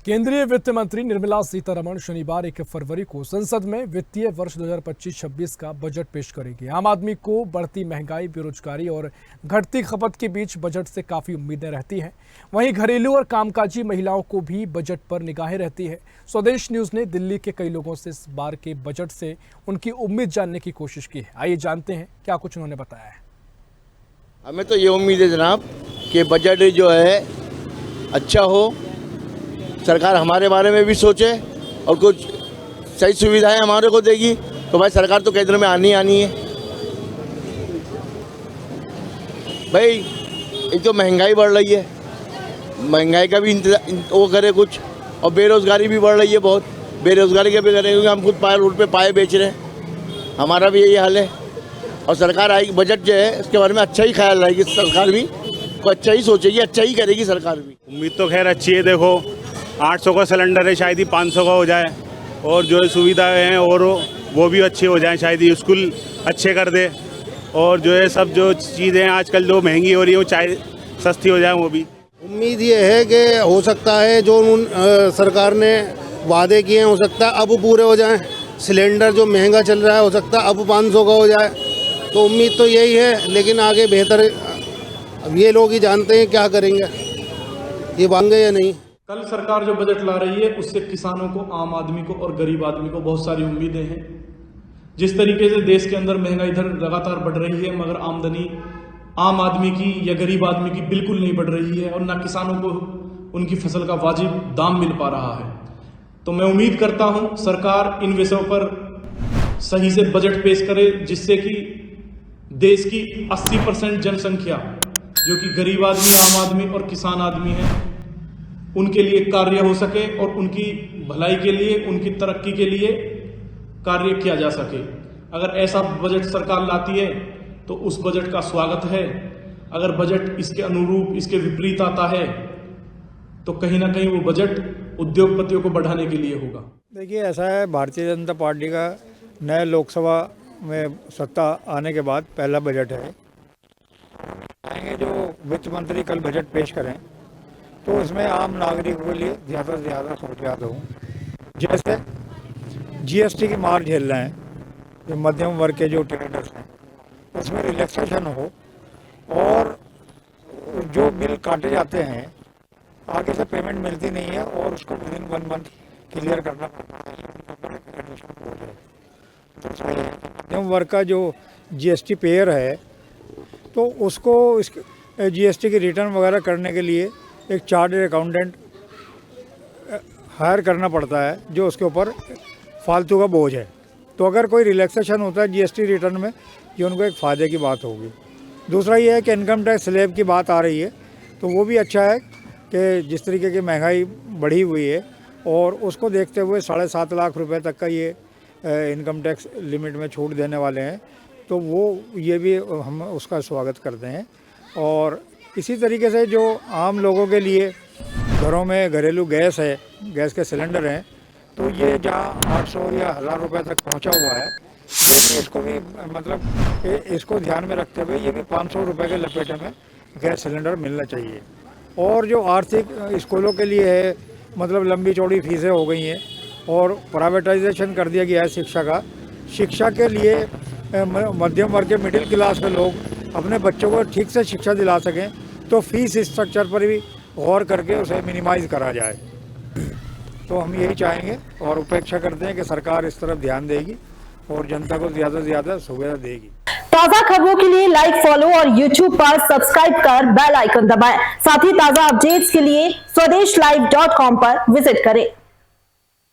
केंद्रीय वित्त मंत्री निर्मला सीतारमण शनिवार 1 फरवरी को संसद में वित्तीय वर्ष 2025-26 का बजट पेश करेंगे। आम आदमी को बढ़ती महंगाई, बेरोजगारी और घटती खपत के बीच बजट से काफी उम्मीदें रहती हैं। वहीं घरेलू और कामकाजी महिलाओं को भी बजट पर निगाहें रहती है। स्वदेश न्यूज ने दिल्ली के कई लोगों से इस बार के बजट से उनकी उम्मीद जानने की कोशिश की है। आइए जानते हैं क्या कुछ उन्होंने बताया है। हमें तो ये उम्मीद है जनाब कि बजट जो है अच्छा हो, सरकार हमारे बारे में भी सोचे और कुछ सही सुविधाएं हमारे को देगी। तो भाई सरकार तो केंद्र में आनी है। भाई एक तो महंगाई बढ़ रही है, महंगाई का भी वो करे कुछ, और बेरोजगारी भी बढ़ रही है बहुत। बेरोजगारी का भी करें क्योंकि हम खुद रोड पे पाए बेच रहे हैं, हमारा भी यही हाल है। और सरकार आएगी, बजट जो है इसके बारे में अच्छा ही ख्याल रहेगी, सरकार भी को अच्छा ही सोचेगी, अच्छा ही करेगी सरकार भी। उम्मीद तो खैर अच्छी है। देखो 800 का सिलेंडर है, शायद ही 500 का हो जाए, और जो सुविधाएं हैं और वो भी अच्छी हो जाए, शायद ही स्कूल अच्छे कर दे, और जो है सब जो चीज़ें आजकल जो महंगी हो रही है वो चाहे सस्ती हो जाए। वो भी उम्मीद ये है कि हो सकता है जो सरकार ने वादे किए हैं हो सकता है अब पूरे हो जाएं। सिलेंडर जो महंगा चल रहा है हो सकता है अब 500 का हो जाए। तो उम्मीद तो यही है, लेकिन आगे बेहतर अब ये लोग ही जानते हैं क्या करेंगे, ये मांगे या नहीं। कल सरकार जो बजट ला रही है उससे किसानों को, आम आदमी को और गरीब आदमी को बहुत सारी उम्मीदें हैं। जिस तरीके से देश के अंदर महंगाई दर लगातार बढ़ रही है, मगर आमदनी आम आदमी की या गरीब आदमी की बिल्कुल नहीं बढ़ रही है, और ना किसानों को उनकी फसल का वाजिब दाम मिल पा रहा है। तो मैं उम्मीद करता हूं सरकार इन विषयों पर सही से बजट पेश करे, जिससे कि देश की 80% जनसंख्या जो कि गरीब आदमी, आम आदमी और किसान आदमी है, उनके लिए कार्य हो सके और उनकी भलाई के लिए, उनकी तरक्की के लिए कार्य किया जा सके। अगर ऐसा बजट सरकार लाती है तो उस बजट का स्वागत है। अगर बजट इसके अनुरूप, इसके विपरीत आता है तो कहीं ना कहीं वो बजट उद्योगपतियों को बढ़ाने के लिए होगा। देखिए ऐसा है, भारतीय जनता पार्टी का नए लोकसभा में सत्ता आने के बाद पहला बजट है। जो वित्त मंत्री कल बजट पेश करें तो इसमें आम नागरिकों के लिए ज़्यादा से ज़्यादा सहूलियात हो। जैसे जीएसटी की मार झेल रहे हैं जो मध्यम वर्ग के जो ट्रेडर्स हैं, उसमें रिलैक्सेशन हो, और जो बिल काटे जाते हैं आगे से पेमेंट मिलती नहीं है और उसको विदिन 1 मंथ क्लियर करना पड़ता है। मध्यम वर्ग का जो जीएसटी पेयर है तो उसको इस जीएसटी की रिटर्न वगैरह करने के लिए एक चार्टर्ड अकाउंटेंट हायर करना पड़ता है, जो उसके ऊपर फालतू का बोझ है। तो अगर कोई रिलैक्सेशन होता है जीएसटी रिटर्न में, ये उनको एक फ़ायदे की बात होगी। दूसरा ये है कि इनकम टैक्स स्लैब की बात आ रही है, तो वो भी अच्छा है कि जिस तरीके की महंगाई बढ़ी हुई है और उसको देखते हुए 7.5 लाख रुपए तक का ये इनकम टैक्स लिमिट में छूट देने वाले हैं, तो वो ये भी हम उसका स्वागत करते हैं। और इसी तरीके से जो आम लोगों के लिए घरों में घरेलू गैस है, गैस के सिलेंडर हैं, तो ये जहाँ 800 या 1000 रुपये तक पहुँचा हुआ है, ये भी इसको भी मतलब इसको ध्यान में रखते हुए ये भी 500 रुपये के लपेटे में गैस सिलेंडर मिलना चाहिए। और जो आर्थिक स्कूलों के लिए है, मतलब लंबी चौड़ी फीसें हो गई हैं और प्राइवेटाइजेशन कर दिया गया है शिक्षा का। शिक्षा के लिए मध्यम वर्ग के, मिडिल क्लास के लोग अपने बच्चों को ठीक से शिक्षा दिला सकें, तो फीस स्ट्रक्चर पर भी गौर करके उसे मिनिमाइज़ करा जाए। तो हम यही चाहेंगे और उपेक्षा करते हैं कि सरकार इस तरफ ध्यान देगी और जनता को ज़्यादा से ज़्यादा सुविधा देगी। ताज़ा खबरों के लिए लाइक, फॉलो और YouTube पर सब्सक्राइब कर बेल आइकन दबाएं। साथ ही ताज़ा अपडेट्स के लिए swedeshlive.com पर विजिट करें।